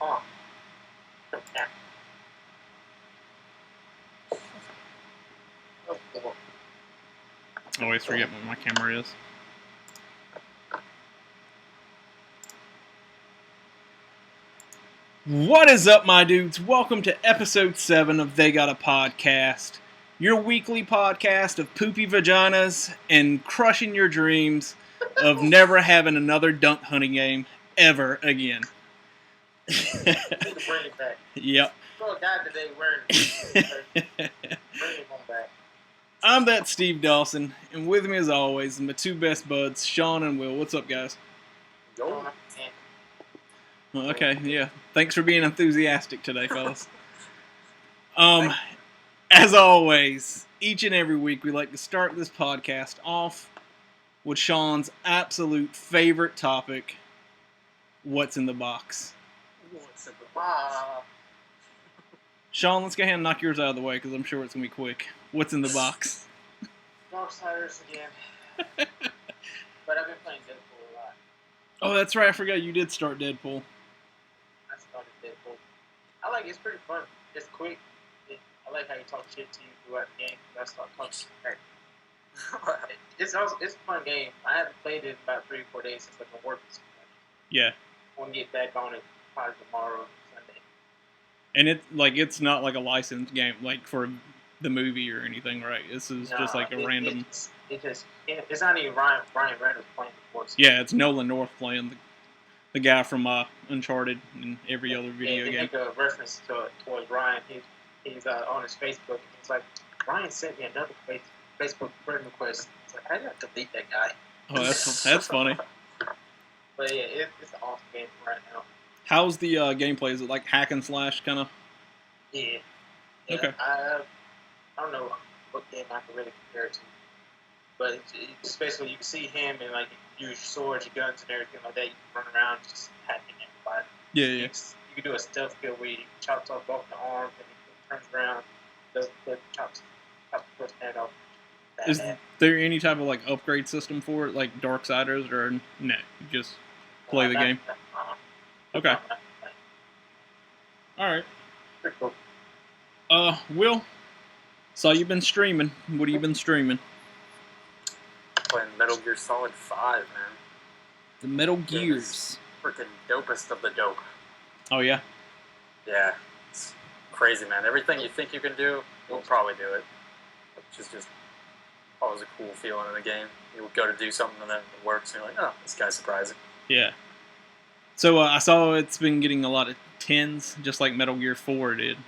Oh. Yeah. I always forget what my camera is. What is up, my dudes? Welcome to episode 7 of They Got a Podcast, your weekly podcast of poopy vaginas and crushing your dreams of never having another dunk hunting game ever again. You need to bring it back. Yep. So a guy today wearing bring it back. I'm that Steve Dawson, and with me as always, my two best buds, Sean and Will. What's up, guys? Yo. Well, okay, yeah. Thanks for being enthusiastic today, fellas. As always, each and every week we like to start this podcast off with Sean's absolute favorite topic, what's in the box. What's in the box? Sean, let's go ahead and knock yours out of the way because I'm sure it's going to be quick. What's in the box? Darksiders again. But I've been playing Deadpool a lot. Oh, that's right. I forgot you did start Deadpool. I started Deadpool. I like it. It's pretty fun. It's quick. I like how you talk shit to you throughout the game. I start talking shit. It's a fun game. I haven't played it in about 3 or 4 days since I've been working. Yeah. I want to get back on it probably tomorrow, Sunday. And it's not like a licensed game, like for the movie or anything, right? This is just like a random. It's not even Ryan Reynolds playing the Forza. Yeah, it's Nolan North playing the guy from Uncharted and every other video game. They make a reference towards Ryan. He's on his Facebook. He's like, Ryan sent me another Facebook friend request. It's like, I didn't delete that guy. Oh, that's funny. But yeah, it's an awesome game right now. How's the gameplay? Is it like hack and slash kind of? Yeah. Okay. I don't know what game I can really compare it to. But it's basically you can see him and like use swords, your guns, and everything like that. You can run around just hacking everybody. Yeah. You can do a stealth kill where you chops off both the arms and he turns around, does the flip, chops the first head off. Is there any type of like upgrade system for it, like Darksiders, or no? You just play the game. Okay. All right. Pretty cool. Will, saw you've been streaming. What have you been streaming? Playing Metal Gear Solid 5, man. The Metal Gears. Freaking dopest of the dope. Oh yeah. Yeah, it's crazy, man. Everything you think you can do, you'll probably do it. Which is just always a cool feeling in the game. You would go to do something and then it works, and you're like, oh, this guy's surprising. Yeah. So I saw it's been getting a lot of 10s, just like Metal Gear 4 did.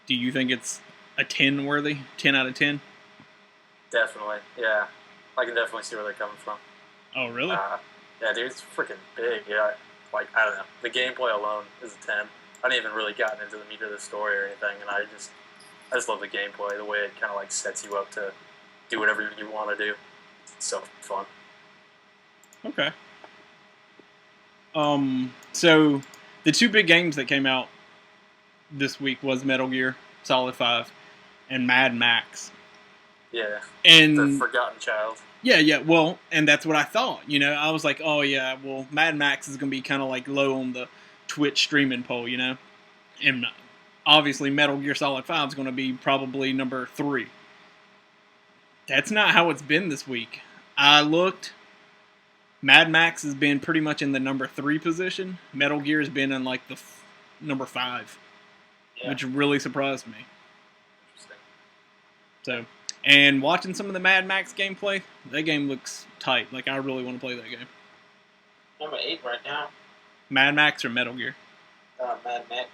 Do you think it's a 10 worthy? 10 out of 10? Definitely, yeah. I can definitely see where they're coming from. Oh, really? Yeah, dude, it's freaking big. Yeah, like, I don't know. The gameplay alone is a 10. I didn't even really gotten into the meat of the story or anything, and I just love the gameplay, the way it kind of like sets you up to do whatever you want to do. It's so fun. Okay. So the two big games that came out this week was Metal Gear Solid 5 and Mad Max. Yeah. And the Forgotten Child. Yeah, well, and that's what I thought, I was like, oh yeah, well, Mad Max is going to be kind of like low on the Twitch streaming poll, and obviously Metal Gear Solid 5 is going to be probably number 3. That's not how it's been this week. I looked, Mad Max has been pretty much in the number 3 position. Metal Gear has been in like the number 5, which really surprised me. Interesting. So, and watching some of the Mad Max gameplay, that game looks tight. Like, I really want to play that game. Number 8 right now. Mad Max or Metal Gear? Mad Max.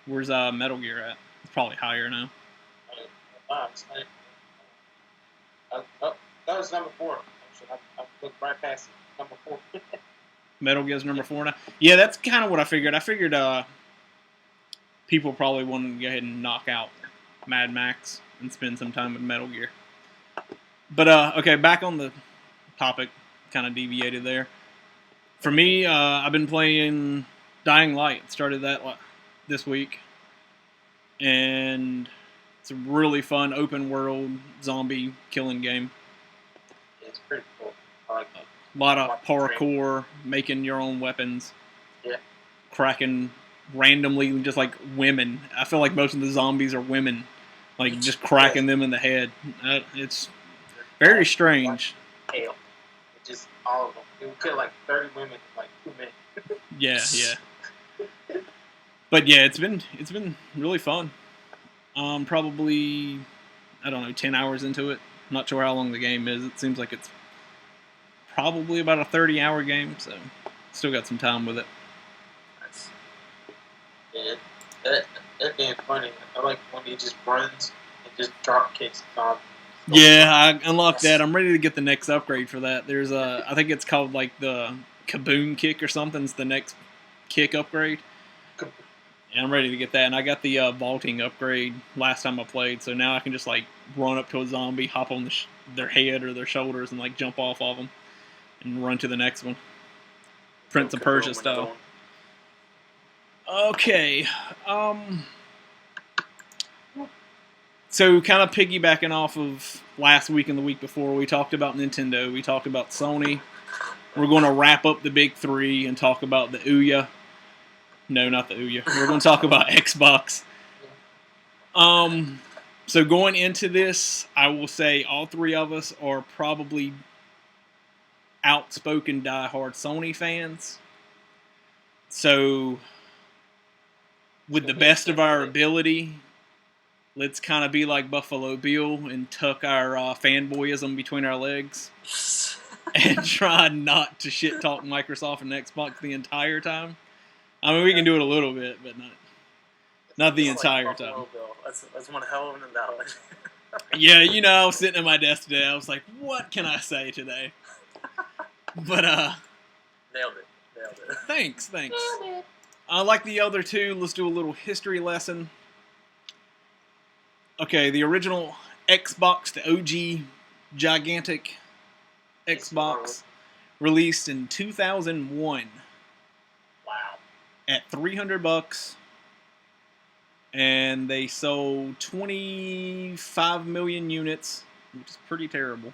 Where's Metal Gear at? It's probably higher now. That was number 4. I looked right past it. Number 4. Metal Gear's number 4 now? Yeah, that's kind of what I figured. I figured people probably wanted to go ahead and knock out Mad Max and spend some time with Metal Gear. But, okay, back on the topic. Kind of deviated there. For me, I've been playing Dying Light. Started that this week. And it's a really fun open world zombie killing game. It's pretty cool. I like it. A lot of parkour, making your own weapons. Yeah. Cracking randomly just like women. I feel like most of the zombies are women, like just cracking them in the head. It's very strange. Hell, just all of them. It would kill like 30 women in like 2 minutes. Yeah. But yeah, it's been really fun. Probably, I don't know, 10 hours into it. I'm not sure how long the game is. It seems like it's probably about a 30-hour game, so still got some time with it. Nice. Yeah, that game's funny. I like when he just runs and just drop kicks. Yeah, I unlocked that. I'm ready to get the next upgrade for that. There's I think it's called like the Kaboom Kick or something. It's the next kick upgrade. And I'm ready to get that. And I got the vaulting upgrade last time I played, so now I can just like run up to a zombie, hop on their head or their shoulders, and like jump off of them and run to the next one. Prince of Persia style. Okay. So kind of piggybacking off of last week and the week before, we talked about Nintendo, we talked about Sony. We're going to wrap up the big three and talk about the Ouya. No, not the Ouya. We're going to talk about Xbox. So going into this, I will say all three of us are probably outspoken diehard Sony fans. So with the best of our ability, let's kind of be like Buffalo Bill and tuck our fanboyism between our legs and try not to shit talk Microsoft and Xbox the entire time. I mean, we can do it a little bit, but not the entire time. That's one hell of an analogy. Yeah, you know, I was sitting at my desk today. I was like, what can I say today? But, Nailed it. Thanks. Like the other two, let's do a little history lesson. Okay, the original Xbox, the OG gigantic Xbox, released in 2001. Wow. At $300, and they sold 25 million units, which is pretty terrible.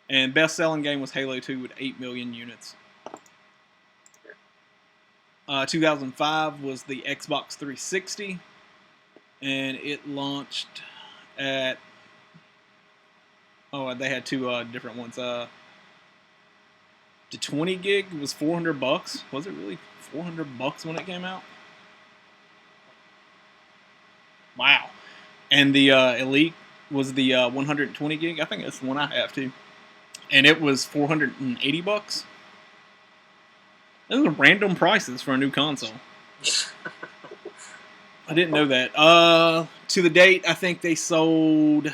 And best-selling game was Halo 2 with 8 million units. 2005 was the Xbox 360, and it launched at... Oh, they had two different ones. The 20 gig was $400. Was it really $400 when it came out? Wow. And the Elite was the 120 gig. I think that's the one I have too. And it was $480. Those are random prices for a new console. I didn't know that. To the date, I think they sold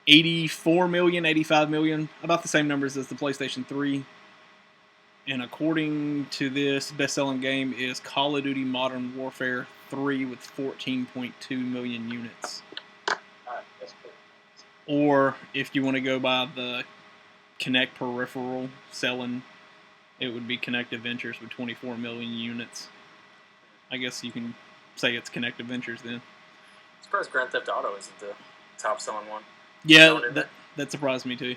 84 million, 85 million. About the same numbers as the PlayStation 3. And according to this, best-selling game is Call of Duty Modern Warfare 3 with 14.2 million units. That's cool. Or if you want to go by the Kinect peripheral selling, it would be Kinect Adventures with 24 million units. I guess you can say it's Kinect Adventures then. I'm surprised Grand Theft Auto isn't the top-selling one. Yeah, that surprised me too.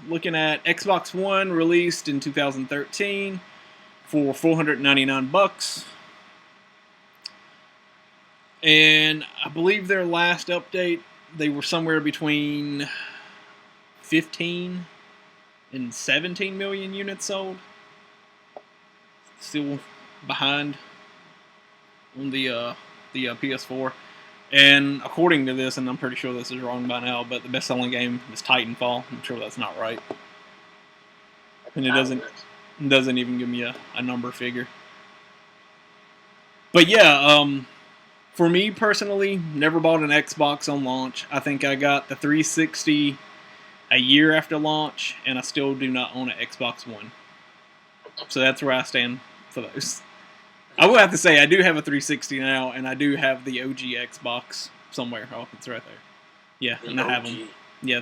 Looking at Xbox One, released in 2013 for $499. And I believe their last update, they were somewhere between 15 and 17 million units sold. Still behind on the PS4. And according to this, and I'm pretty sure this is wrong by now, but the best-selling game is Titanfall. I'm sure that's not right. And it doesn't even give me a number figure. But yeah, for me personally, never bought an Xbox on launch. I think I got the 360 a year after launch, and I still do not own an Xbox One. So that's where I stand for those. I will have to say, I do have a 360 now, and I do have the OG Xbox somewhere. Oh, it's right there. Yeah, and I have them. Yeah.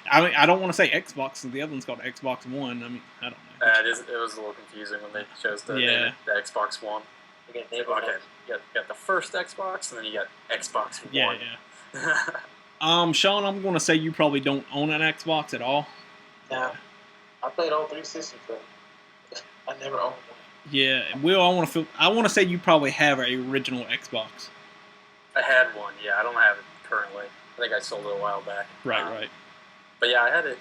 I mean, I don't want to say Xbox, so the other one's called Xbox One. I mean, I don't know. It was a little confusing when they chose the Xbox One. You got the first Xbox, and then you got Xbox One. Yeah. Sean, I'm going to say you probably don't own an Xbox at all. No. I played all 360 for I never owned one. Yeah, Will, I want to say you probably have an original Xbox. I had one. Yeah, I don't have it currently. I think I sold it a while back. Right. But yeah, I had it.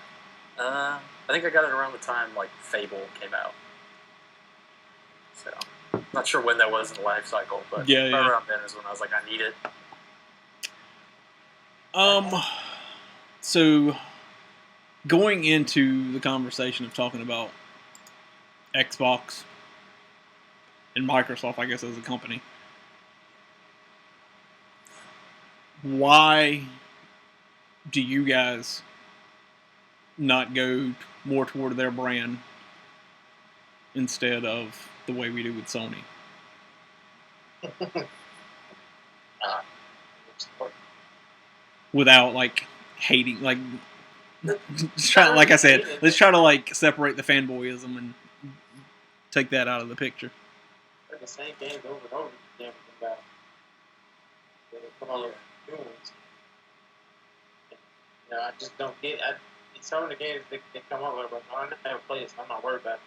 I think I got it around the time like Fable came out. So, not sure when that was in the life cycle, but around then is when I was like, I need it. So going into the conversation of talking about Xbox and Microsoft, I guess, as a company, why do you guys not go more toward their brand instead of the way we do with Sony? Without like hating, like like I said, let's try to like separate the fanboyism and take that out of the picture. The same games over and over again come out. They come on with new ones. You know, I just don't get. Some of the games they come up with, I never play it, so I'm not worried about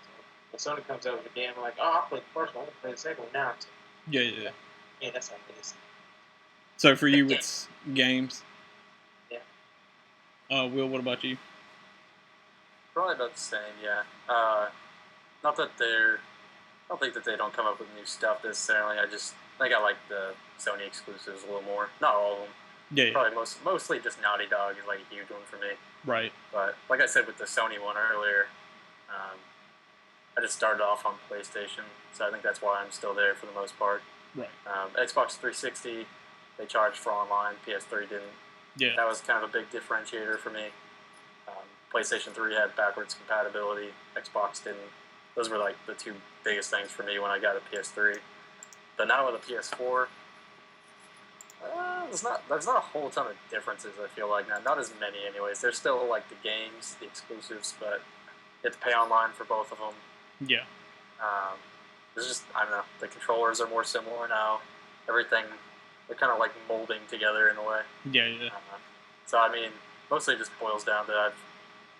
it. So when Sony comes out with a game, I'm like, oh, I played the first one, I'm gonna play the second one now. So, Yeah. Yeah, that's how it is. So for you, it's games. Yeah. Will, what about you? Probably about the same. Yeah. Not that I don't think that they don't come up with new stuff necessarily. I think I like the Sony exclusives a little more. Not all of them. Yeah. Probably mostly just Naughty Dog is like a huge one for me. Right. But like I said with the Sony one earlier, I just started off on PlayStation, so I think that's why I'm still there for the most part. Right. Xbox 360, they charged for online. PS3 didn't. Yeah. That was kind of a big differentiator for me. PlayStation 3 had backwards compatibility. Xbox didn't. Those were like the two biggest things for me when I got a PS3. But now with a PS4, there's not a whole ton of differences. I feel like not as many, anyways. There's still like the games, the exclusives, but you have to pay online for both of them. Yeah. It's just I don't know. The controllers are more similar now. Everything they're kind of like molding together in a way. Yeah. So I mean, mostly it just boils down to I've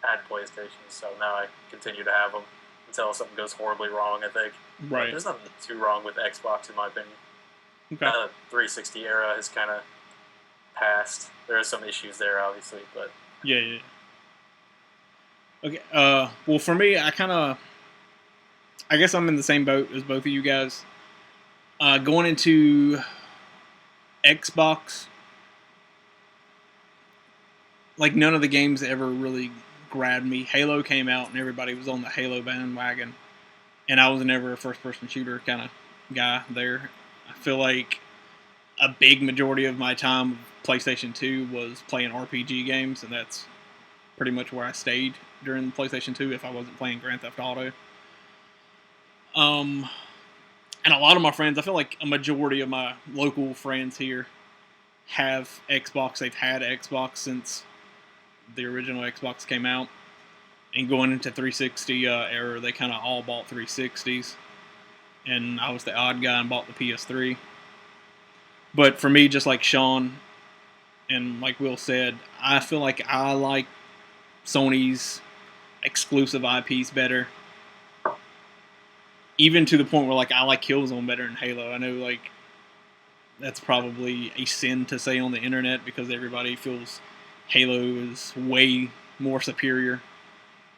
had PlayStations, so now I continue to have them until something goes horribly wrong. I think. Right. There's nothing too wrong with Xbox in my opinion. Okay. The 360 era has kind of passed. There are some issues there, obviously, but yeah. Okay. Well, for me, I guess I'm in the same boat as both of you guys. Going into Xbox, like none of the games ever really grabbed me. Halo came out and everybody was on the Halo bandwagon, and I was never a first-person shooter kind of guy there. I feel like a big majority of my time of PlayStation 2 was playing RPG games, and that's pretty much where I stayed during PlayStation 2 if I wasn't playing Grand Theft Auto. And a lot of my friends, I feel like a majority of my local friends here have Xbox. They've had Xbox since the original Xbox came out. And going into 360 era, they kind of all bought 360s. And I was the odd guy and bought the PS3. But for me, just like Sean and like Will said, I feel like I like Sony's exclusive IPs better. Even to the point where like I like Killzone better than Halo. I know like that's probably a sin to say on the internet because everybody feels Halo is way more superior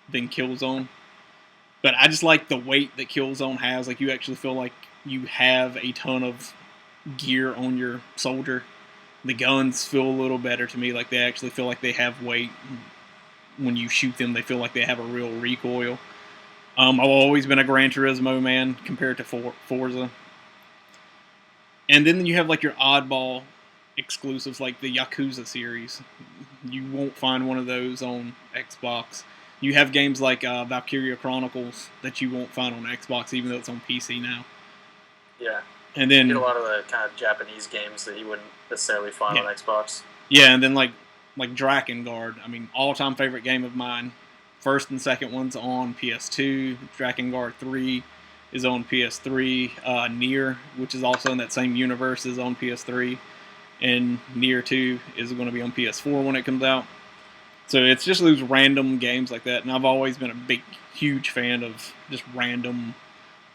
than Killzone. But I just like the weight that Killzone has. Like you actually feel like you have a ton of gear on your soldier. The guns feel a little better to me. Like they actually feel like they have weight. When you shoot them, they feel like they have a real recoil. I've always been a Gran Turismo man compared to Forza. And then you have like your oddball exclusives like the Yakuza series. You won't find one of those on Xbox. You have games like Valkyria Chronicles that you won't find on Xbox, even though it's on PC now. Yeah. And then you get a lot of the kind of Japanese games that you wouldn't necessarily find on Xbox. Yeah, and then like Drakengard. I mean, all-time favorite game of mine. First and second one's on PS2. Drakengard 3 is on PS3. Nier, which is also in that same universe, is on PS3. And Nier 2 is going to be on PS4 when it comes out. So it's just those random games like that. And I've always been a huge fan of just random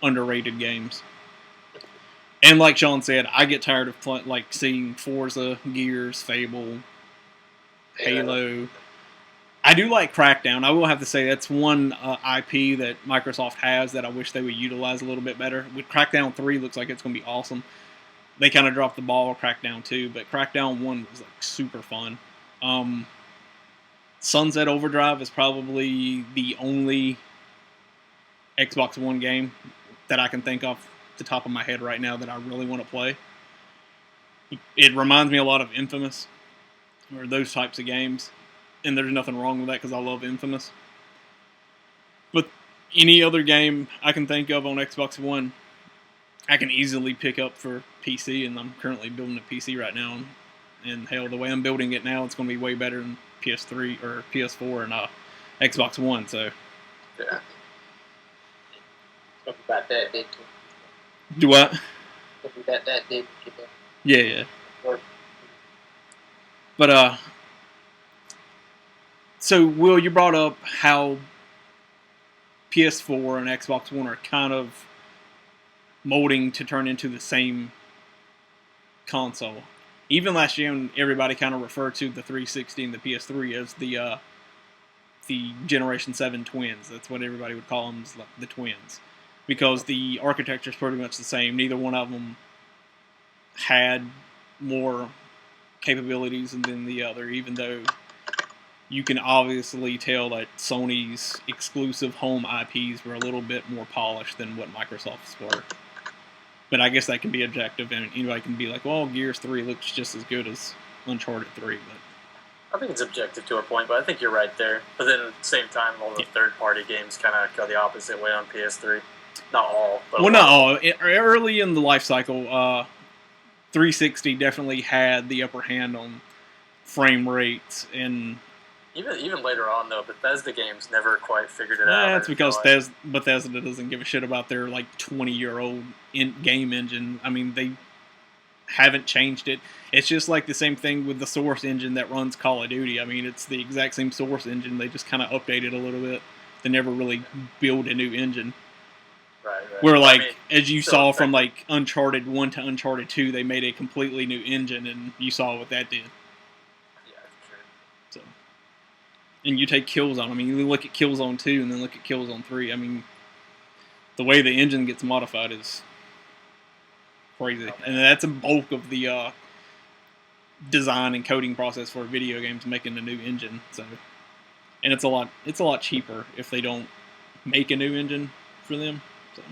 underrated games. And like Sean said, I get tired of seeing Forza, Gears, Fable, Halo. I do like Crackdown. I will have to say that's one IP that Microsoft has that I wish they would utilize a little bit better. With Crackdown 3, looks like it's going to be awesome. They kind of dropped the ball with Crackdown 2, but Crackdown 1 was like super fun. Sunset Overdrive is probably the only Xbox One game that I can think of the top of my head right now that I really want to play. It reminds me a lot of Infamous or those types of games, and there's nothing wrong with that because I love Infamous. But any other game I can think of on Xbox One, I can easily pick up for PC, and I'm currently building a PC right now. And hell, the way I'm building it now, it's going to be way better than PS3 or PS4 and Xbox One. So Yeah. Talk about that, did do what? Talk about that, did Yeah. work. But so Will, you brought up how PS4 and Xbox One are kind of molding to turn into the same console. Even last year, everybody kind of referred to the 360 and the PS3 as the Generation 7 twins. That's what everybody would call them, the twins. Because the architecture is pretty much the same. Neither one of them had more capabilities than the other, even though you can obviously tell that Sony's exclusive home IPs were a little bit more polished than what Microsoft's were. But I guess that can be objective, and anybody can be like, well, Gears 3 looks just as good as Uncharted 3. But I think it's objective to a point, but I think you're right there. But then at the same time, all the third-party games kind of go the opposite way on PS3. Not all. But well, not all. Early in the life cycle, 360 definitely had the upper hand on frame rates, and even later on, though, Bethesda games never quite figured it out. that's because Bethesda doesn't give a shit about their 20-year-old game engine. I mean, they haven't changed it. It's just like the same thing with the Source engine that runs Call of Duty. I mean, it's the exact same Source engine. They just kind of update it a little bit. They never really build a new engine. Right. Where, as you saw from, Uncharted 1 to Uncharted 2, they made a completely new engine, and you saw what that did. Yeah, for sure. So, and you take Killzone. I mean, you look at Killzone 2 and then look at Killzone 3. I mean, the way the engine gets modified is crazy. Okay. And that's a bulk of the design and coding process for video games, making a new engine. So, and it's a lot cheaper if they don't make a new engine for them. So.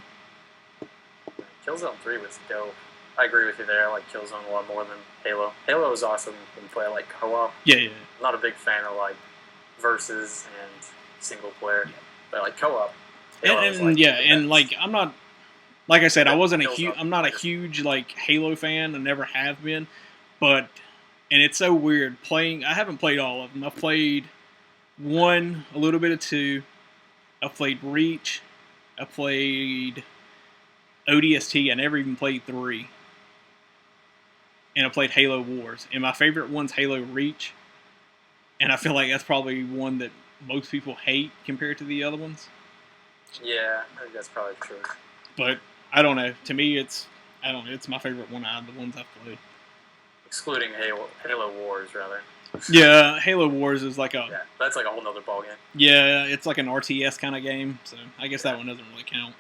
Killzone 3 was dope. I agree with you there. I like Killzone a lot more than Halo. Halo is awesome when you play co-op. Yeah. I'm not a big fan of versus and single player, but co-op. I'm not. Like I said, I'm not a huge Halo fan. I never have been, but it's so weird playing. I haven't played all of them. I've played 1, a little bit of 2. I've played Reach. I played ODST. I never even played 3. And I played Halo Wars. And my favorite one's Halo Reach. And I feel like that's probably one that most people hate compared to the other ones. Yeah, I think that's probably true. But I don't know. To me, it's my favorite one out of the ones I've played. Excluding Halo Wars, rather. Yeah, Halo Wars is that's a whole nother ballgame. Yeah, it's like an RTS kind of game, so I guess that one doesn't really count.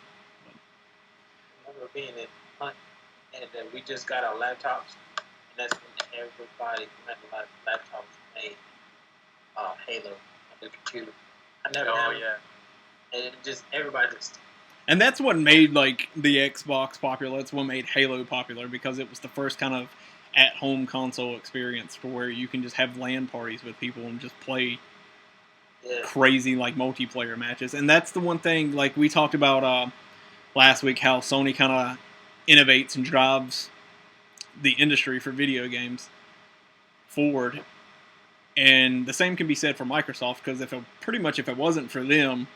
I remember being in Hunt, and we just got our laptops, and that's when everybody had a lot of laptops made Halo on the computer. I never had one. And everybody just... And that's what made the Xbox popular. That's what made Halo popular, because it was the first kind of at-home console experience for where you can just have LAN parties with people and just play crazy multiplayer matches. And that's the one thing we talked about last week, how Sony kind of innovates and drives the industry for video games forward. And the same can be said for Microsoft, because if it wasn't for them,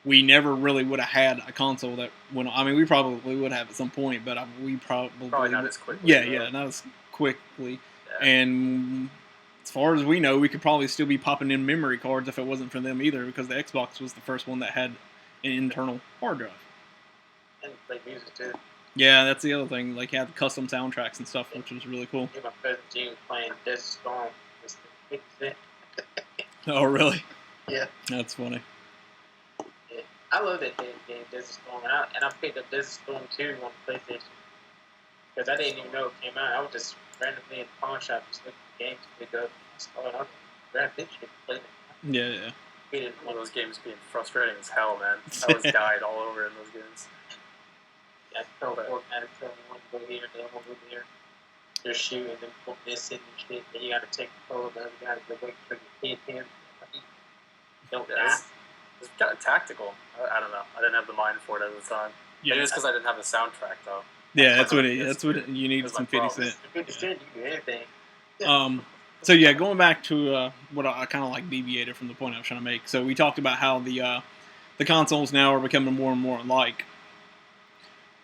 we never really would have had a console that went. I mean, we probably would have at some point, but we probably not as quickly. Yeah, not as quickly. Yeah. And as far as we know, we could probably still be popping in memory cards if it wasn't for them either, because the Xbox was the first one that had an internal hard drive. And play music too. Yeah, that's the other thing. Like, you had custom soundtracks and stuff, which was really cool. Yeah, my cousin Gene was playing Desert Storm. It's the 50 Cent. Oh, really? Yeah. That's funny. Yeah. I love that game, Desert Storm. And I picked up Desert Storm 2 on the PlayStation. Because I didn't even know it came out. I was just randomly in the pawn shop just looking for games to pick up. I started out grab this shit and play it. Yeah. One of those games being frustrating as hell, man. I was died all over in those games. Yeah, I tell Fortnite, tell them one go here, the other one go there. They're shooting and missing and shit. And you got to take control of the other guy to wait for the hit him. Don't die. It's kind of tactical. I don't know. I didn't have the mind for it at the time. Yeah. Maybe it's because I didn't have the soundtrack though. Yeah, that's what you need, some 50 Cent. 50 Cent, you can do anything. So yeah, going back to what I kind of like deviated from the point I was trying to make. So we talked about how the consoles now are becoming more and more alike,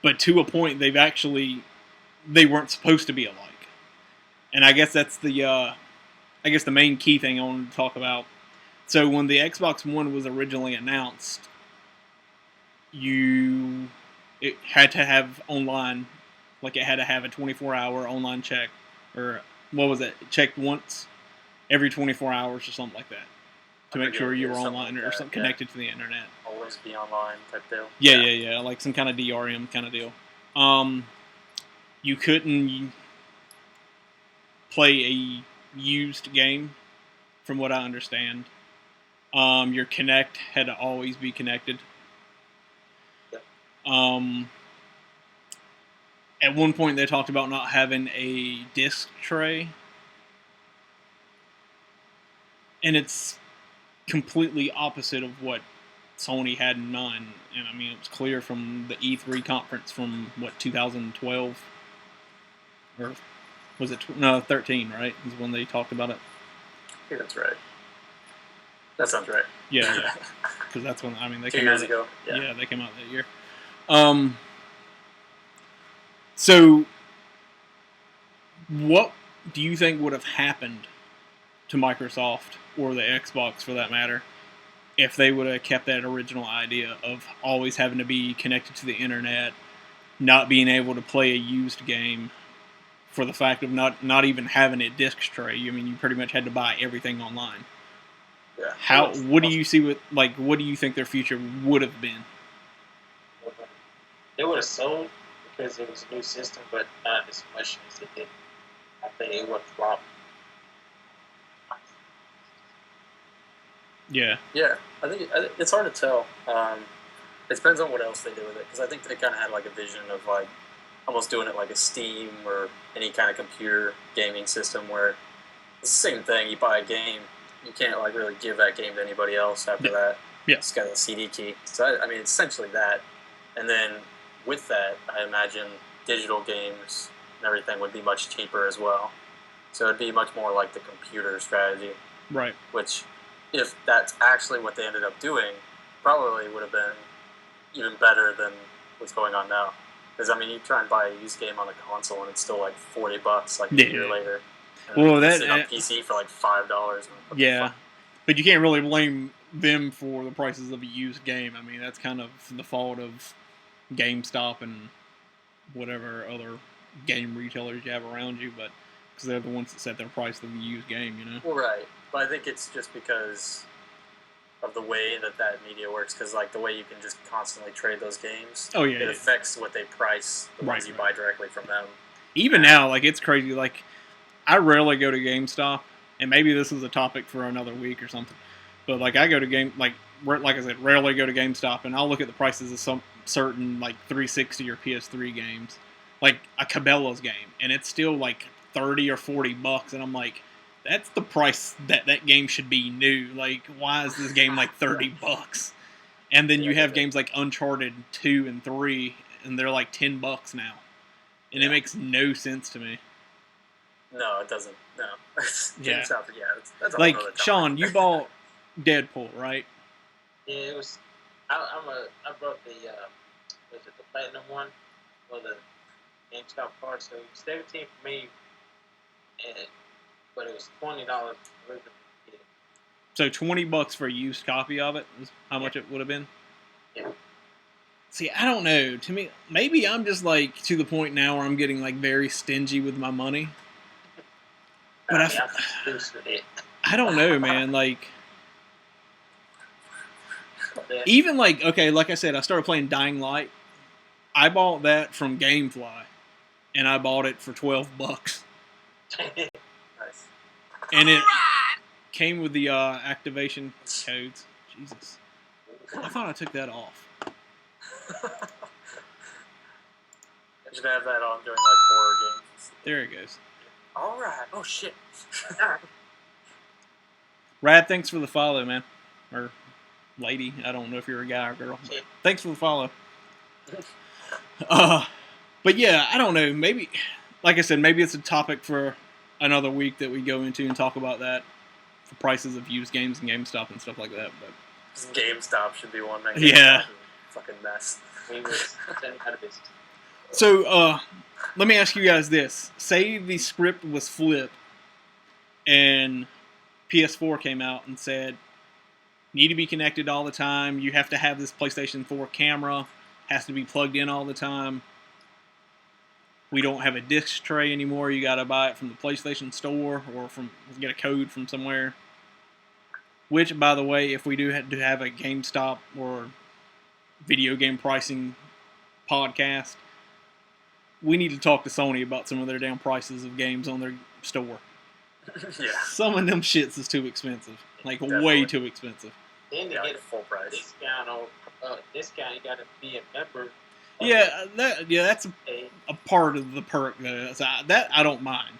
but to a point they weren't supposed to be alike. And I guess that's the main key thing I wanted to talk about. So when the Xbox One was originally announced, it had to have online, like it had to have a 24-hour online check, or what was it? Checked once every 24 hours or something like that, to make sure you were online or something connected to the internet. Always be online type deal. Yeah, like some kind of DRM kind of deal. You couldn't play a used game, from what I understand. Your Kinect had to always be connected. At one point, they talked about not having a disc tray. And it's completely opposite of what Sony had in mind. And I mean, it was clear from the E3 conference from, 2012? Or was it, 13, right? Is when they talked about it. I think that's right. That sounds right. Yeah. Because that's when, they 2 came years out. ago. Yeah, they came out that year. So, what do you think would have happened to Microsoft, or the Xbox for that matter, if they would have kept that original idea of always having to be connected to the internet, not being able to play a used game, for the fact of not even having a disc tray? I mean, you pretty much had to buy everything online. Yeah. What do you see what do you think their future would have been? They would have sold because it was a new system, but not as much as it did. I think it would have flopped. Yeah. Yeah, I think it's hard to tell. It depends on what else they do with it, because I think they kind of had like a vision of like almost doing it like a Steam or any kind of computer gaming system where it's the same thing. You buy a game, you can't like really give that game to anybody else after that. Yeah. It's got a CD key. So I mean, it's essentially that. And then with that, I imagine digital games and everything would be much cheaper as well. So it'd be much more like the computer strategy. Right. Which, if that's actually what they ended up doing, probably would have been even better than what's going on now. Because I mean, you try and buy a used game on a console, and it's still like $40, like a year later. Well, that's on PC for like $5. Yeah, but you can't really blame them for the prices of a used game. I mean, that's kind of the fault of GameStop and whatever other game retailers you have around you, but because they're the ones that set their price of the used game, you know. Well, right, but I think it's just because of the way that media works, because like the way you can just constantly trade those games, it affects what they price the ones you buy directly from them. Even now, like, it's crazy. Like, I rarely go to GameStop, and maybe this is a topic for another week or something, but like I go to like I said, rarely go to GameStop, and I'll look at the prices of some certain like 360 or PS3 games, like a Cabela's game, and it's still like $30 or $40, and I'm like, that's the price that game should be new. Like, why is this game like $30? And then you have games like Uncharted 2 and 3, and they're like $10 now, and it makes no sense to me. No, it doesn't. No. GameStop, that's like, Sean, you bought Deadpool, right? Yeah, it was. I brought the platinum one, or the GameStop card. So it was $17 for me, but it was $20. So $20 for a used copy of it is how much it would have been. Yeah. See, I don't know. To me, maybe I'm just like to the point now where I'm getting like very stingy with my money. But I don't know, man. Like, even like, okay, like I said, I started playing Dying Light. I bought that from GameFly, and I bought it for $12. Nice. And it came with the activation codes. Jesus. I thought I took that off. You should have that on during like horror games. There it goes. All right. Oh shit. Rad, thanks for the follow, man. Or lady. I don't know if you're a guy or girl. Thanks for the follow. But yeah, I don't know. Maybe, like I said, maybe it's a topic for another week that we go into and talk about that for prices of used games and GameStop and stuff like that. But GameStop should be one. Man. Yeah. Fucking mess. So, let me ask you guys this. Say the script was flipped and PS4 came out and said, need to be connected all the time. You have to have this PlayStation 4 camera. Has to be plugged in all the time. We don't have a disc tray anymore. You got to buy it from the PlayStation Store or get a code from somewhere. Which, by the way, if we do have a GameStop or video game pricing podcast, we need to talk to Sony about some of their damn prices of games on their store. Yeah. Some of them shits is too expensive. Like, Definitely. Way too expensive. Then to Yeah, get a full price. discount on discount, you got to be a member. Yeah, that's a part of the perk. So that I don't mind.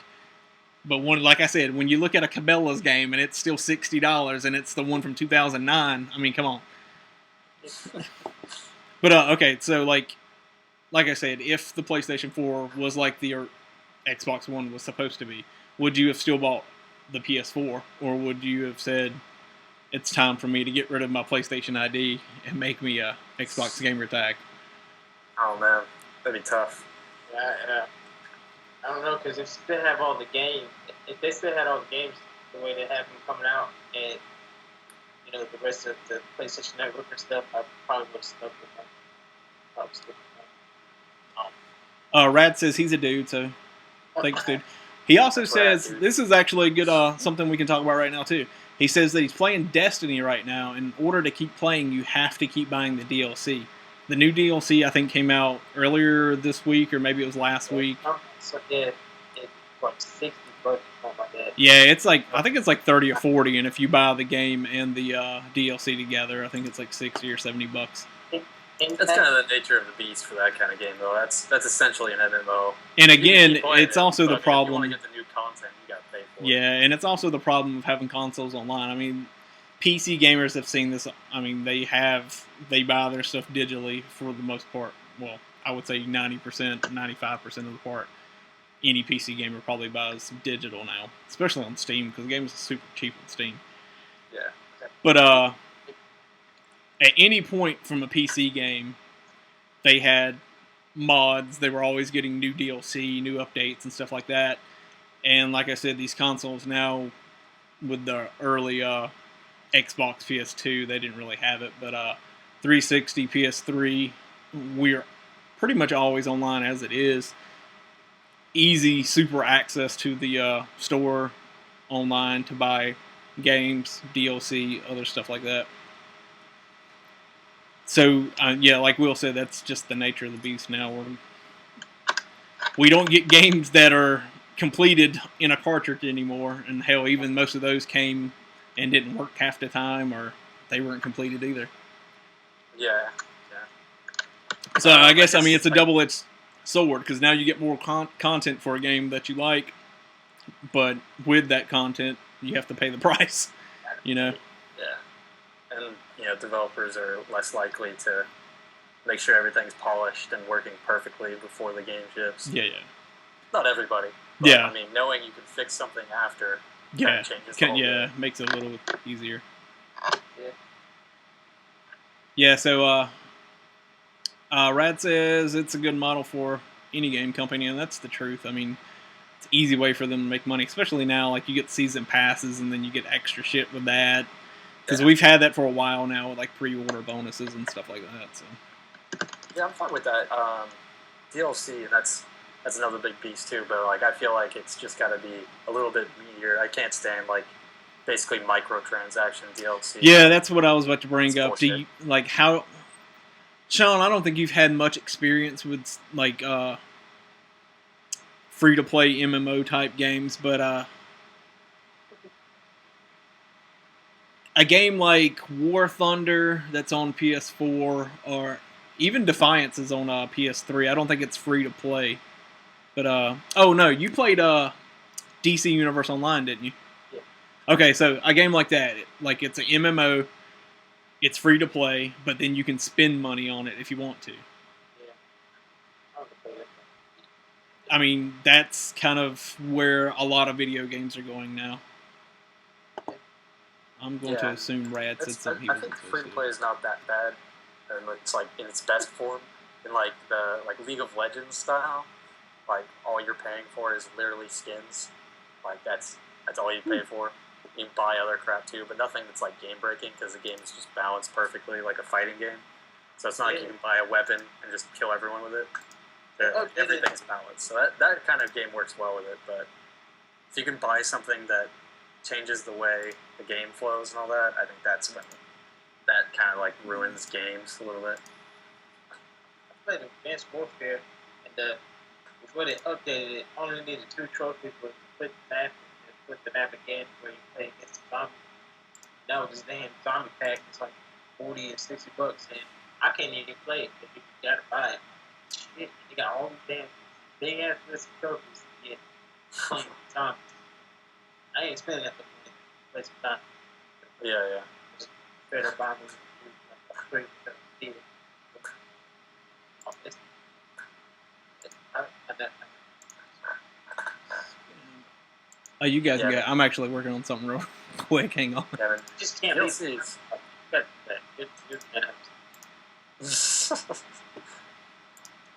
But like I said, when you look at a Cabela's game and it's still $60 and it's the one from 2009, I mean, come on. But okay, so like I said, if the PlayStation 4 was like the Xbox One was supposed to be, would you have still bought the PS4, or would you have said it's time for me to get rid of my PlayStation ID and make me a Xbox gamer tag? Oh man, that'd be tough. Yeah. I don't know, because if they still have all the games, if they still had all the games the way they have them coming out, and the rest of the PlayStation Network and stuff, I probably would have stuck with them. Rad says he's a dude, so thanks, dude. He also says, this is actually a good something we can talk about right now, too. He says that he's playing Destiny right now. In order to keep playing, you have to keep buying the DLC. The new DLC, I think, came out earlier this week, or maybe it was last week. So it's like $60 or something like that. Yeah, it's like, I think it's like 30 or 40, and if you buy the game and the DLC together, I think it's like 60 or 70 bucks. That's kind of the nature of the beast for that kind of game, though. That's essentially an MMO. And again, it's also the If you problem. want to get the new content, you got to pay for it. Yeah, and it's also the problem of having consoles online. I mean, PC gamers have seen this. I mean, they buy their stuff digitally for the most part. Well, I would say 90%, 95% of the part. Any PC gamer probably buys digital now, especially on Steam, because the games are super cheap on Steam. Yeah. But at any point from a PC game, they had mods. They were always getting new DLC, new updates, and stuff like that. And like I said, these consoles now, with the early Xbox PS2, they didn't really have it. But 360, PS3, we're pretty much always online as it is. Easy, super access to the store online to buy games, DLC, other stuff like that. So, yeah, like Will said, that's just the nature of the beast now. We don't get games that are completed in a cartridge anymore. And hell, even most of those came and didn't work half the time, or they weren't completed either. Yeah. So I guess, it's a double-edged sword, because now you get more content for a game that you like, but with that content, you have to pay the price, Yeah. And, developers are less likely to make sure everything's polished and working perfectly before the game ships. Yeah. Not everybody. But, Yeah. I mean, knowing you can fix something after Yeah, changes the whole game. makes it a little easier. Yeah. Yeah, so Rad says it's a good model for any game company, and that's the truth. I mean, it's an easy way for them to make money, especially now. Like, you get season passes, and then you get extra shit with that. Because we've had that for a while now with, like, pre-order bonuses and stuff like that. So Yeah, I'm fine with that. DLC, that's another big beast too. But like, I feel like it's just got to be a little bit meatier. I can't stand like basically microtransaction DLC. Yeah, that's what I was about to bring It's up. bullshit. Do you, like how, Sean? I don't think you've had much experience with like free to play MMO type games, but a game like War Thunder that's on PS4 or even Defiance is on PS3. I don't think it's free to play. But oh no, you played DC Universe Online, didn't you? Yeah. Okay, so a game like that, like it's an MMO, it's free to play, but then you can spend money on it if you want to. Yeah. I don't play that. I mean, that's kind of where a lot of video games are going now. I'm going to assume Rad said something. I think free to play is not that bad, and it's like in its best form. In like the League of Legends style, like all you're paying for is literally skins. Like that's all you pay for. You can buy other crap too, but nothing that's like game breaking because the game is just balanced perfectly like a fighting game. So it's not like you can buy a weapon and just kill everyone with it. Everything's balanced. So that kind of game works well with it. But if you can buy something that changes the way the game flows and all that, I think that's when that kind of like ruins games a little bit. I played Advanced Warfare, and before they updated it, only needed 2 trophies to put the map and put the map again where you play against the zombie. That was this damn zombie pack. It's like $40 and $60, and I can't even play it because you gotta buy it. Shit, you got all these damn big ass list of trophies to get zombies. I ain't spending that for money. Play some time. Yeah. Just better buy me straight deal. Oh, you guys got. I'm actually working on something real quick. Hang on. Yeah, just can't DLC.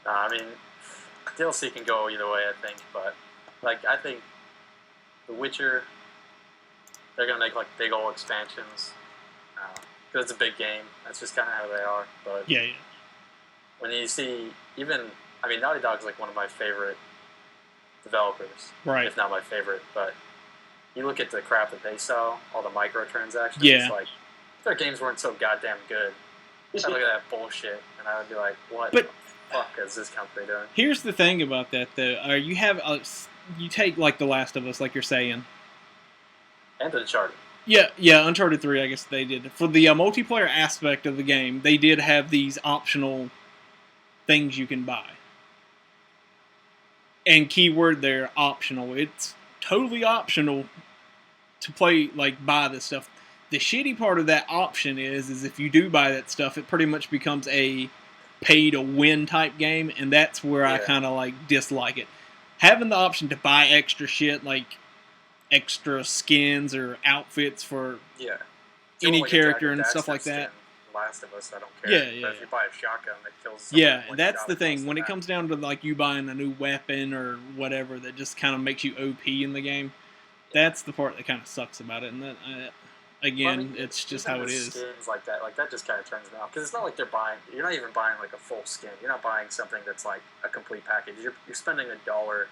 I mean, DLC can go either way, I think. But like, I think The Witcher, they're gonna make like big old expansions because it's a big game. That's just kind of how they are. But yeah. When you see Naughty Dog's like one of my favorite developers, right? If not my favorite. But you look at the crap that they sell, all the microtransactions. Yeah. It's like if their games weren't so goddamn good, I look at that bullshit and I would be like, what the fuck is this company doing? Here's the thing about that though. You take like The Last of Us, like you're saying, and Uncharted. Yeah, Uncharted 3, I guess they did. For the multiplayer aspect of the game, they did have these optional things you can buy. And keyword there, optional. It's totally optional to play, like, buy this stuff. The shitty part of that option is if you do buy that stuff, it pretty much becomes a pay-to-win type game, and that's where I kind of, like, dislike it. Having the option to buy extra shit, like extra skins or outfits for any character and stuff like that. Last of Us, I don't care. Yeah. But if you buy a shotgun that kills someone, that's the thing. When it comes down to like you buying a new weapon or whatever that just kind of makes you OP in the game, that's the part that kind of sucks about it. And that, it's just how it is. Skins like that just kind of turns me off because it's not like you're not even buying like a full skin. You're not buying something that's like a complete package. You're spending $1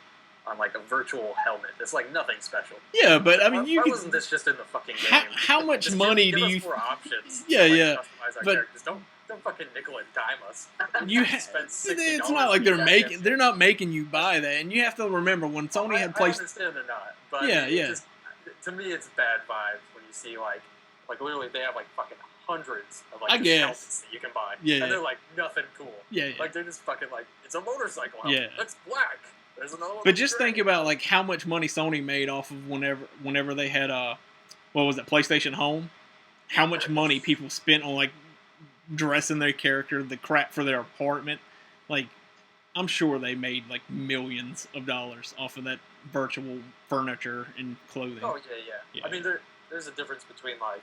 on like a virtual helmet. It's like nothing special. Yeah, but I mean, why wasn't this just in the fucking game? How much money do you? Give us more options. Yeah. Customize our characters. Don't fucking nickel and dime us. It's not like they're not making you buy that, and you have to remember when Sony had placed. I understand they're not, but just, to me it's bad vibes when you see like literally they have like fucking hundreds of like helmets that you can buy, and they're like nothing cool. Like they're just fucking like it's a motorcycle helmet. It's black. There's another one. But just think about like how much money Sony made off of whenever they had what was it, PlayStation Home? How much money people spent on like dressing their character, the crap for their apartment. Like I'm sure they made like millions of dollars off of that virtual furniture and clothing. Oh yeah. I mean there's a difference between like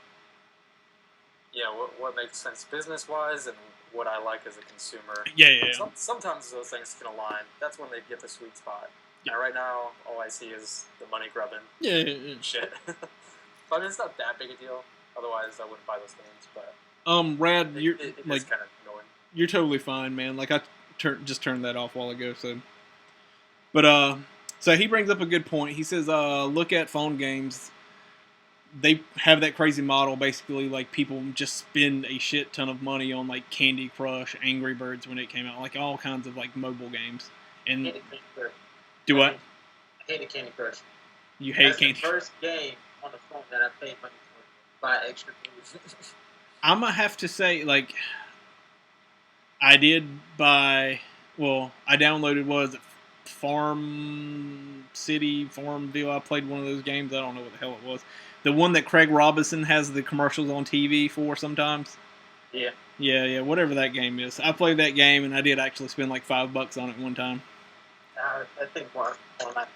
what makes sense business wise and what I like as a consumer. Yeah. Sometimes those things can align. That's when they get the sweet spot. Yeah. And right now, all I see is the money grubbing. Yeah. Shit. But I mean, it's not that big a deal. Otherwise, I wouldn't buy those games. But Rad, it is kind of annoying. you're totally fine, man. Like I just turned that off a while ago. So he brings up a good point. He says, look at phone games. They have that crazy model, basically, like people just spend a shit ton of money on like Candy Crush, Angry Birds when it came out, like all kinds of like mobile games. And do what? I hated Candy Crush. You hate Candy Crush? The first game on the phone that I paid money for. Buy extra food. I'm gonna have to say, like, I did buy. Well, I downloaded Farmville. I played one of those games. I don't know what the hell it was. The one that Craig Robinson has the commercials on TV for sometimes. Yeah. Yeah, whatever that game is. I played that game, and I did actually spend like $5 on it one time. I think one of my...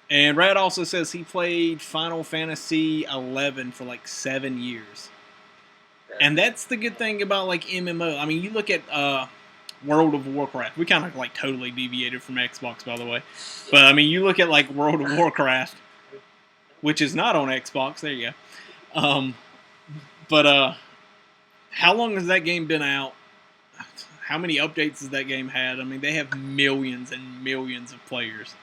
And Rad also says he played Final Fantasy 11 for like 7 years. And that's the good thing about like MMO. I mean, you look at World of Warcraft. We kind of like totally deviated from Xbox, by the way. But I mean, you look at like World of Warcraft, which is not on Xbox. There you go. How long has that game been out? How many updates has that game had? I mean, they have millions and millions of players.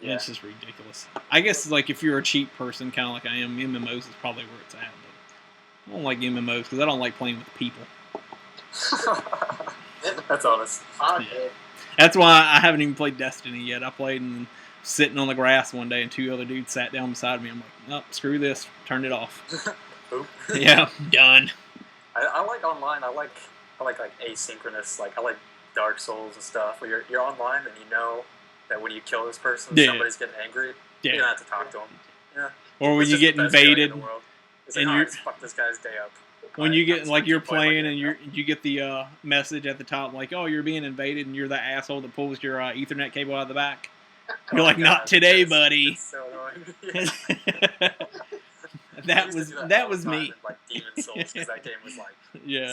Yeah. It's just ridiculous. I guess like if you're a cheap person, kind of like I am, MMOs is probably where it's at. But I don't like MMOs because I don't like playing with people. That's honest. Yeah. That's why I haven't even played Destiny yet. I played and sitting on the grass one day, and 2 other dudes sat down beside me. I'm like, oh, screw this. Turned it off. Yeah, done. I like online. I like asynchronous. Like I like Dark Souls and stuff. Where you're online and you know that when you kill this person, somebody's getting angry. Yeah. You don't have to talk to them. Yeah. Or when you get invaded, and you fuck this guy's day up. When you get like you're playing and you get the message at the top like, oh, you're being invaded, and you're that asshole that pulls your Ethernet cable out of the back. You're like, not today, buddy. It's so annoying. that was me. Like Demon Souls, because that game was like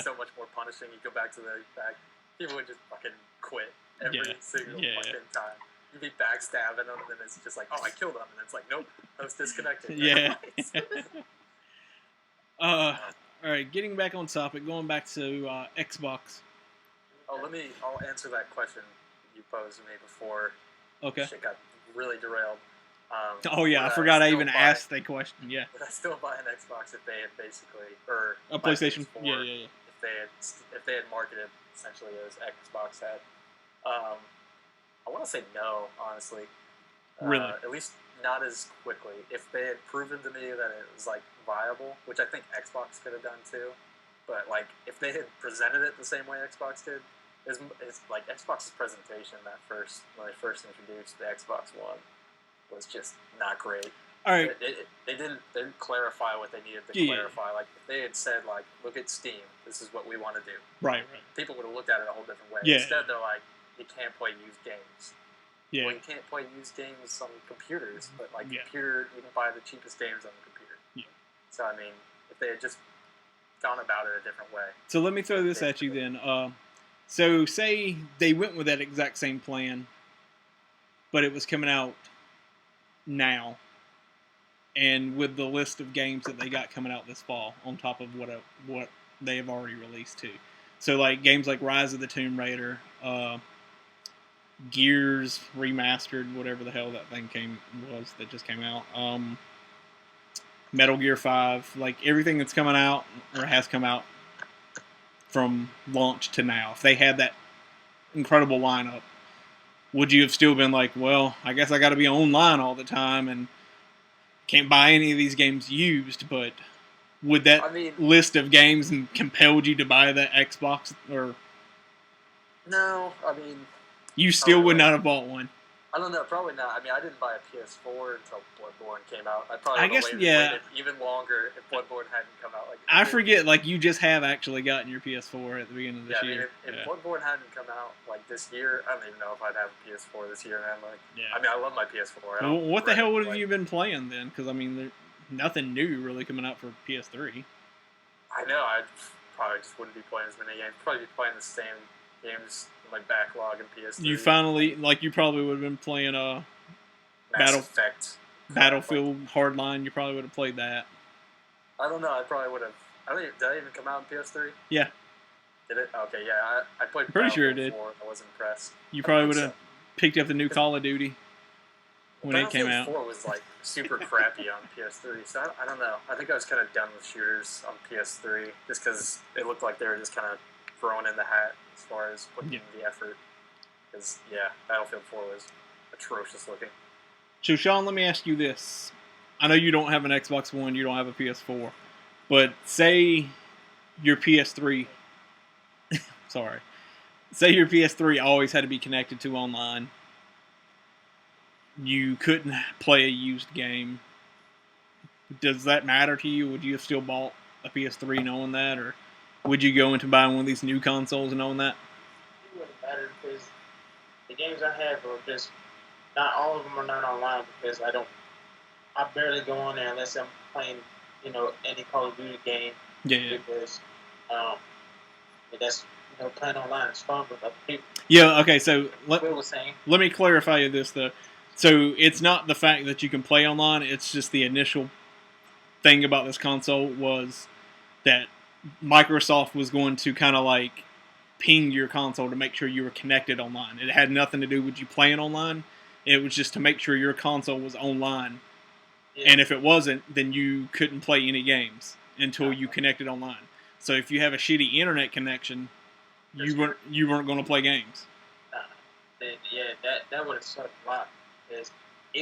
so much more punishing. You go back to the back, people would just fucking quit every single fucking time. You'd be backstabbing them, and then it's just like, oh, I killed them, and it's like, nope, I was disconnected. Yeah. All right, getting back on topic, going back to Xbox. Oh, I'll answer that question you posed to me before. Okay. Shit got really derailed. I forgot I even asked that question. Yeah. Would I still buy an Xbox if they had basically, or a PlayStation? Yeah. If they had marketed essentially as Xbox had. I want to say no, honestly. Really? At least not as quickly. If they had proven to me that it was like viable, which I think Xbox could have done too, but like if they had presented it the same way Xbox did, is like Xbox's presentation when they first introduced the Xbox One was just not great. All right. They didn't clarify what they needed to clarify. Like if they had said like, look at Steam, this is what we want to do. Right. People would have looked at it a whole different way. Yeah. Instead, they're like, you can't play used games. Yeah. Well, you can't play used games on computers, but like computer, you can buy the cheapest games on the computer. Yeah. So I mean, if they had just gone about it a different way. So let me throw this at you then. So say they went with that exact same plan, but it was coming out now, and with the list of games that they got coming out this fall, on top of what they have already released too. So like games like Rise of the Tomb Raider, Gears Remastered, whatever the hell that thing that just came out. Metal Gear 5, like everything that's coming out or has come out from launch to now. If they had that incredible lineup, would you have still been like, well, I guess I got to be online all the time and can't buy any of these games used, but would that list of games compelled you to buy that Xbox? Or no, I mean... You still would not have bought one. I don't know, probably not. I mean, I didn't buy a PS4 until Bloodborne came out. I probably waited even longer if Bloodborne hadn't come out. Like I forget, like you just have actually gotten your PS4 at the beginning of this year. If Bloodborne hadn't come out like this year, I don't even know if I'd have a PS4 this year, man. Like, I mean, I love my PS4. Well, what the hell would have you been playing then? Because I mean, there's nothing new really coming out for PS3. I know. I probably just wouldn't be playing as many games. Probably be playing the same games. My backlog in PS3. You finally, like, you probably would have been playing Effect. Battlefield Hardline. You probably would have played that. I don't know. I Did that even come out on PS3? Yeah. Did it? Okay, yeah. I played Pretty sure it Battlefield did. 4 and I was impressed. You probably would so. have picked up the new Call of Duty when it came out. Battlefield 4 was like super crappy on PS3, so I don't know. I think I was kind of done with shooters on PS3 just because it looked like they were just kind of thrown in the hat as far as putting in the effort. Because, yeah, Battlefield 4 was atrocious looking. So, Sean, let me ask you this. I know you don't have an Xbox One, you don't have a PS4, but say your PS3... sorry. Say your PS3 always had to be connected to online. You couldn't play a used game. Does that matter to you? Would you have still bought a PS3 knowing that? Or would you go into buying one of these new consoles knowing that? It wouldn't matter because the games I have are just... Not all of them are not online because I barely go on there unless I'm playing, any Call of Duty game. Yeah. Because that's, playing online is fun with other people. Yeah, okay, so Will was saying. Let me clarify this, though. So it's not the fact that you can play online, it's just the initial thing about this console was that Microsoft was going to kind of like ping your console to make sure you were connected online. It had nothing to do with you playing online. It was just to make sure your console was online. Yeah. And if it wasn't, then you couldn't play any games until you connected online. So if you have a shitty internet connection, you weren't going to play games. That would have sucked a lot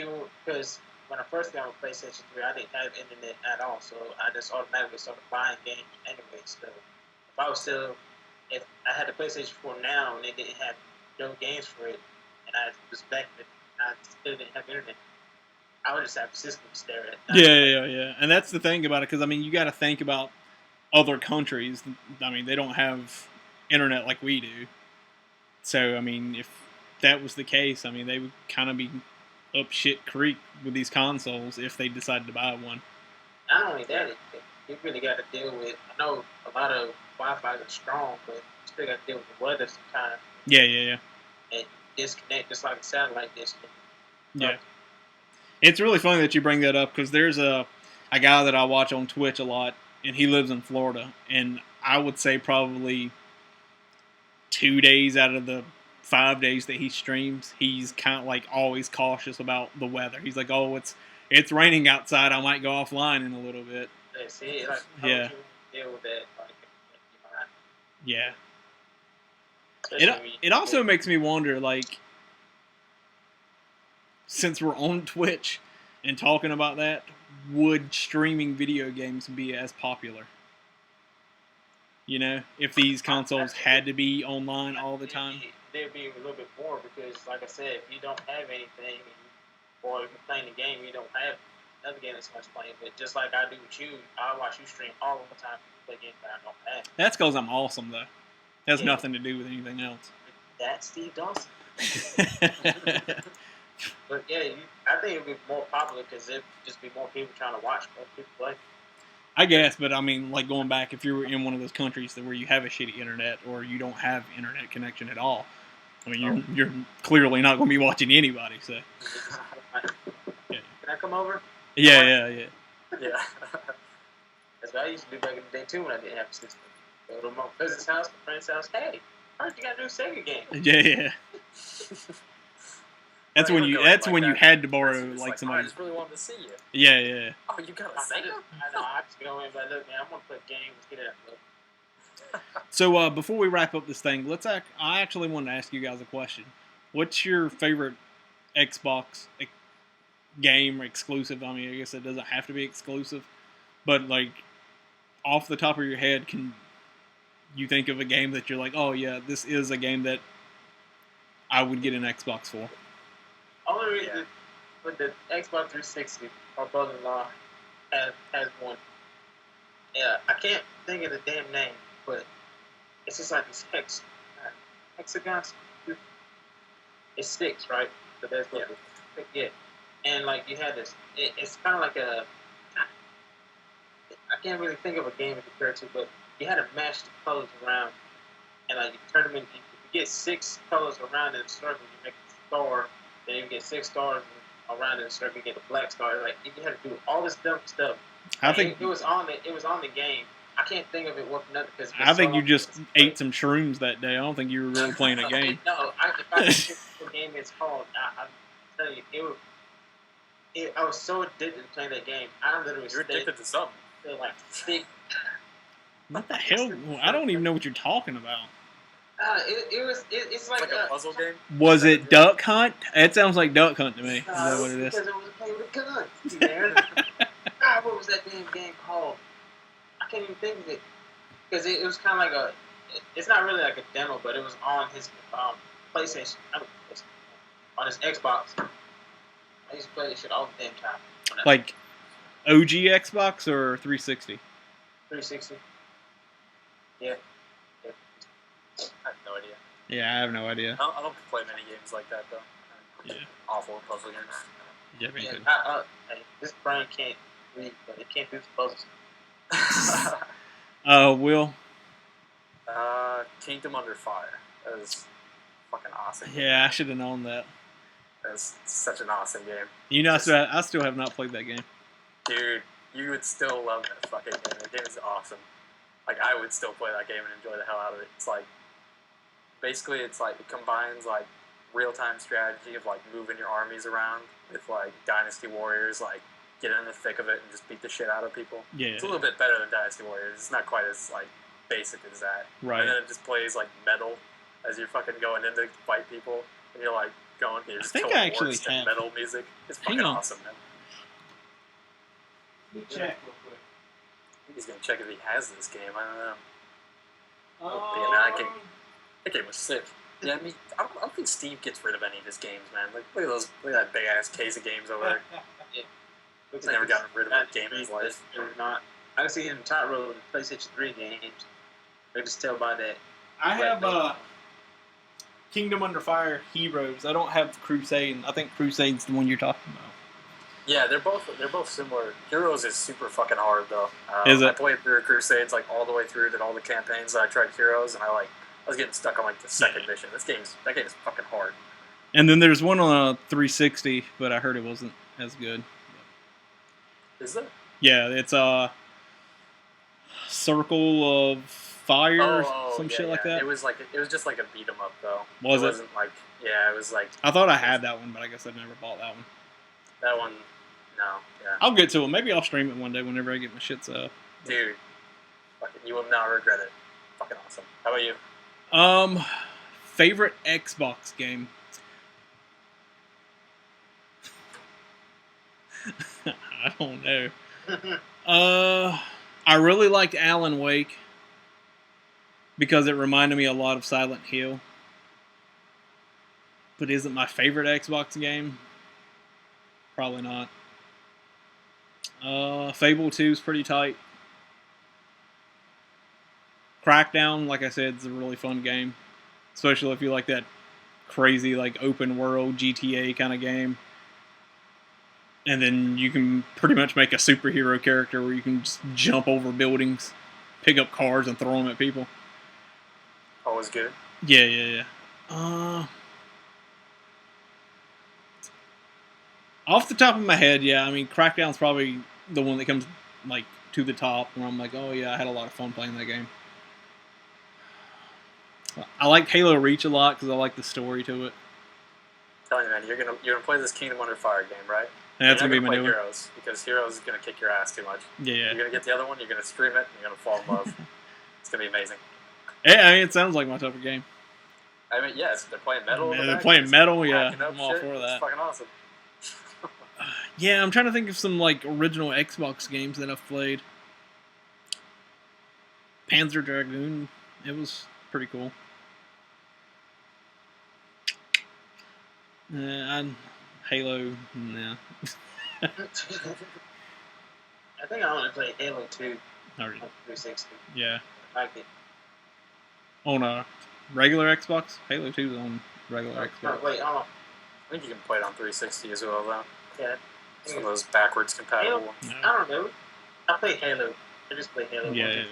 because when I first got on PlayStation 3, I didn't have internet at all, so I just automatically started buying games anyway. So if I had the PlayStation 4 now and they didn't have no games for it, and I was back and I still didn't have internet, I would just have a system to stare at. Yeah. And that's the thing about it, because, you got to think about other countries. They don't have internet like we do. So, if that was the case, they would kind of be up shit creek with these consoles if they decided to buy one. Not only that, you really got to deal with... I know a lot of Wi-Fi is strong, but you still got to deal with the weather sometimes. Yeah. And disconnect just like a satellite dish. Yeah. It's really funny that you bring that up, because there's a guy that I watch on Twitch a lot, and he lives in Florida, and I would say probably 2 days out of the 5 days that he streams, he's kind of like always cautious about the weather. He's like, "Oh, it's raining outside. I might go offline in a little bit." See, how would you deal with that? Yeah. It also makes me wonder, like, since we're on Twitch and talking about that, would streaming video games be as popular? If these consoles had to be online all the time? They'd be a little bit more because, like I said, if you don't have anything, or if you're playing a game, you don't have another game that's much playing. But just like I do with you, I watch you stream all the time. Play games that I don't have. That's because I'm awesome, though. It has nothing to do with anything else. That's Steve Dawson. But yeah, I think it'd be more popular because there'd just be more people trying to watch more people play. I guess, but like going back, if you're in one of those countries where you have a shitty internet or you don't have internet connection at all, you're clearly not going to be watching anybody. So, Can I come over? Yeah. That's what I used to do back in the day too when I didn't have a system. Go to my cousin's house, my friend's house. Hey, I heard you got a new Sega game. Yeah. That's when you had to borrow like somebody. I just really wanted to see you. Yeah. Oh, you got a Sega? I know. I just go in, but look, man, I'm gonna play games. Get it out. So before we wrap up this thing, I actually wanted to ask you guys a question. What's your favorite Xbox game exclusive? I guess it doesn't have to be exclusive, but like off the top of your head, can you think of a game that you're like, oh yeah, this is a game that I would get an Xbox for? Only reason with the Xbox 360, my brother-in-law has one. Yeah, I can't think of the damn name, but it's just like these hexagons. It's six, right? So there's yeah. And like you had this, it's kind of like I can't really think of a game to compare it to, but you had to match the colors around, and like you turn them in. If you get 6 colors around in a circle, you make a star. Then you get 6 stars around in a circle, you get a black star. Like you had to do all this dumb stuff. I think it was on the game, I can't think of it working up because I think you just ate some shrooms that day. I don't think you were really playing a game. No, if I could pick what game it's called, I'm telling you, I was so addicted to playing that game. I literally You're addicted to something. Like sick. What the hell? I don't even know what you're talking about. It's like a puzzle game. Was it Duck Hunt? It sounds like Duck Hunt to me. Is that what it is? Because it was playing with guns, man. What was that damn game called? I can't even think of it. Because it was kind of like it's not really like a demo, but it was on his PlayStation. On his Xbox. I used to play this shit all the damn time. Like OG Xbox or 360? 360. Yeah. I have no idea. Yeah, I have no idea. I don't play many games like that though. Yeah. Awful puzzle games. Yeah, me too. This brain can't read, but it can't do the puzzles. Will? Kingdom Under Fire. That was fucking awesome. Yeah, I should have known that. That's such an awesome game. You know, I still have not played that game. Dude, you would still love that fucking game. The game is awesome. Like, I would still play that game and enjoy the hell out of it. It's like, basically, it's like, it combines, like, real-time strategy of, like, moving your armies around with, like, Dynasty Warriors, like, get in the thick of it and just beat the shit out of people. Yeah. It's a little bit better than Dynasty Warriors. It's not quite as, like, basic as that. Right. And then it just plays, like, metal as you're fucking going in to fight people. And you're, like, going, you're just killing orcs and metal music. It's fucking awesome, man. Let me check real quick. He's gonna check if he has this game. I don't know. Oh, That game was sick. Yeah, I mean, I don't think Steve gets rid of any of his games, man. Like, look at that big ass case of games over there. He's never gotten rid of a game in his life. Not. I can see him top row in PlayStation 3 games. I can just tell by that. I have Kingdom Under Fire Heroes. I don't have Crusade. I think Crusade's the one you're talking about. Yeah, they're both similar. Heroes is super fucking hard though. Is it? I played through Crusades like all the way through, did all the campaigns. I tried Heroes, and I was getting stuck on like the second mission. That game is fucking hard. And then there's one on a 360, but I heard it wasn't as good. Is it? Yeah, it's a Circle of Fire, some shit like that. It was just like a beat 'em up though. It wasn't like it was like. I thought I had that one, but I guess I've never bought that one. That one, no, yeah. I'll get to it. Maybe I'll stream it one day whenever I get my shits up. Dude, fucking, you will not regret it. Fucking awesome. How about you? Favorite Xbox game. I don't know. I really liked Alan Wake because it reminded me a lot of Silent Hill. But is it my favorite Xbox game? Probably not. Fable 2 is pretty tight. Crackdown, like I said, is a really fun game. Especially if you like that crazy, like, open world GTA kind of game. And then you can pretty much make a superhero character where you can just jump over buildings, pick up cars, and throw them at people. Always good. Yeah. Off the top of my head, yeah. I mean, Crackdown's probably the one that comes, like, to the top, where I'm like, oh, yeah, I had a lot of fun playing that game. I like Halo Reach a lot because I like the story to it. I'm telling you, man, you're gonna play this Kingdom Under Fire game, right? And that's gonna be my new Heroes, because Heroes is gonna kick your ass too much. Yeah. You're gonna get the other one. You're gonna stream it. And you're gonna fall in love. It's gonna be amazing. Yeah, I mean, it sounds like my type of game. I mean, yes, they're playing metal. Yeah, they're playing metal. Yeah, I'm all for that. It's fucking awesome. Yeah, I'm trying to think of some like original Xbox games that I've played. Panzer Dragoon, it was pretty cool. Halo, nah. I think I want to play Halo 2 on 360. Yeah. I like it. On a regular Xbox? Halo 2 is on regular Xbox. Wait, I think you can play it on 360 as well, though. Yeah. Some of those backwards compatible ones. No. I don't know. I play Halo. I just play Halo. Yeah.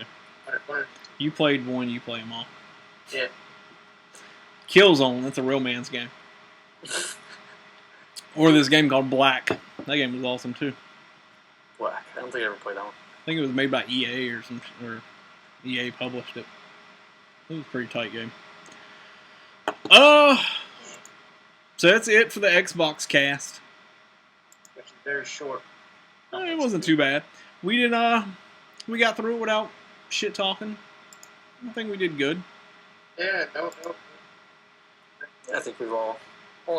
One. You played one, you play them all. Yeah. Killzone, that's a real man's game. Or this game called Black. That game was awesome too. Black. I don't think I ever played that one. I think it was made by EA or EA published it. It was a pretty tight game. So that's it for the Xbox cast. Which is very short. It wasn't too bad. We got through it without shit talking. I think we did good. Yeah, no. I think we've all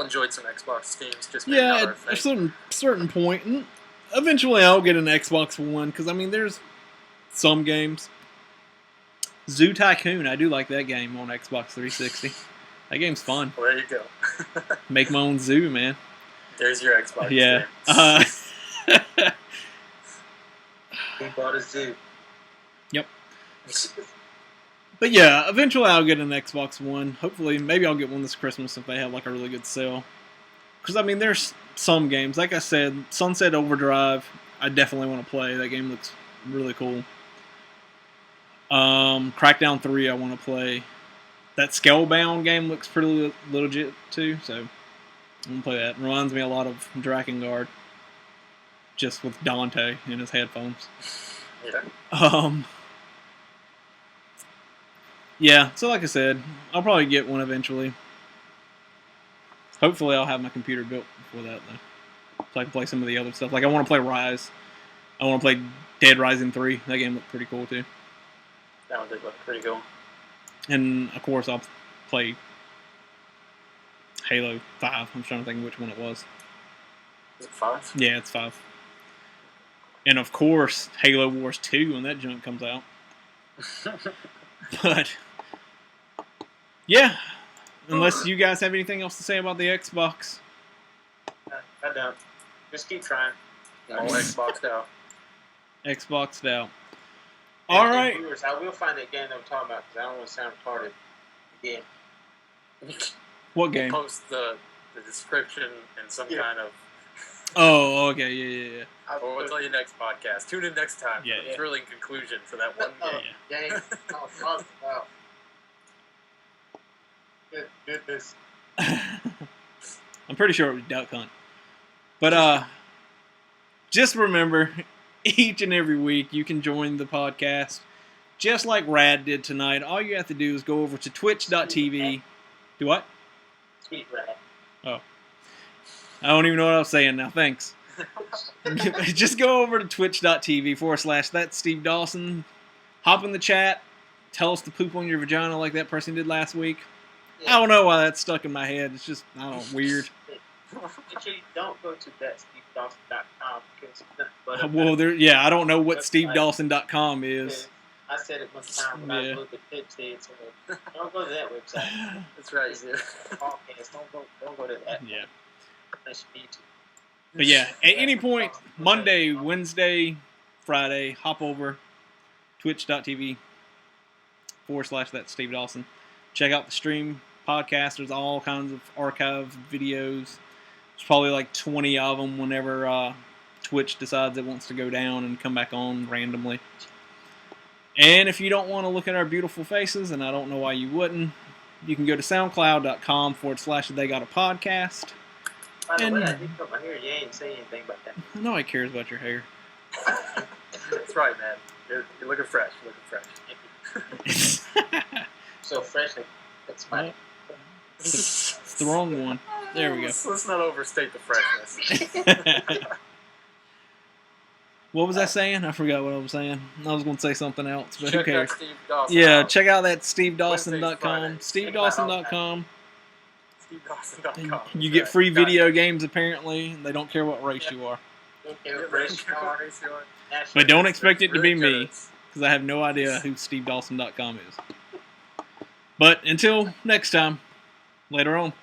enjoyed some Xbox games. Just maybe not our At a thing. certain point, and eventually I'll get an Xbox One because I mean, there's some games. Zoo Tycoon, I do like that game on Xbox 360. That game's fun. Well, there you go. Make my own zoo, man. There's your Xbox. Yeah. We bought a zoo. Yep. But yeah, eventually I'll get an Xbox One. Hopefully, maybe I'll get one this Christmas if they have like a really good sale. Because I mean, there's some games. Like I said, Sunset Overdrive, I definitely want to play. That game looks really cool. Crackdown 3, I want to play. That Scalebound game looks pretty legit too, so I'm gonna play that. It reminds me a lot of Drakengard, just with Dante in his headphones. Yeah. Yeah, so like I said, I'll probably get one eventually. Hopefully I'll have my computer built before that, though. So I can play some of the other stuff. Like, I want to play Rise. I want to play Dead Rising 3. That game looked pretty cool, too. That one did look pretty cool. And, of course, I'll play Halo 5. I'm trying to think which one it was. Is it 5? Yeah, it's 5. And, of course, Halo Wars 2 when that junk comes out. But, yeah. Unless you guys have anything else to say about the Xbox. I don't. Just keep trying. All Xboxed out. Xboxed out. And, All right. Viewers, I will find that game that I'm talking about because I don't want to sound retarded again. What game? Post the description and some kind of. Oh, okay, yeah. We'll tell you next podcast. Tune in next time for the thrilling conclusion for that one game. Game I'll talk about. Goodness. I'm pretty sure it was Duck Hunt. But just remember, each and every week you can join the podcast, just like Rad did tonight. All you have to do is go over to twitch.tv. Do what? Sweet Rad. Oh. I don't even know what I was saying now. Thanks. Just go over to twitch.tv/ that's Steve Dawson. Hop in the chat. Tell us to poop on your vagina like that person did last week. Yeah. I don't know why that's stuck in my head. It's just, I don't know, weird. Make sure you don't go to thatstevedawson.com because I don't know what stevedawson.com is. I said it one time when I was a little bit tipsy, so don't go to that website. That's right, dude. Podcast, don't go to that. Yeah. Unless you need to. But yeah, at any point, Monday, Wednesday, Friday, hop over twitch.tv / that's Steve Dawson. Check out the stream podcast. There's all kinds of archive videos. There's probably like 20 of them whenever Twitch decides it wants to go down and come back on randomly. And if you don't want to look at our beautiful faces, and I don't know why you wouldn't, you can go to soundcloud.com / they got a podcast. By the way, I did cut my hair. You ain't saying anything about that. Nobody cares about your hair. That's right, man. You're looking fresh. So fresh, that's my. It's the wrong one. There we go. Let's not overstate the freshness. What was I saying? I forgot what I was saying. I was going to say something else, but Check who cares? out Steve Dawson Yeah, out. check out that stevedawson.com. Wednesdays, stevedawson.com. SteveDawson.com. You get free video games, apparently. And they don't care what race you are. But don't expect it to be me, because I have no idea who stevedawson.com is. But until next time, later on.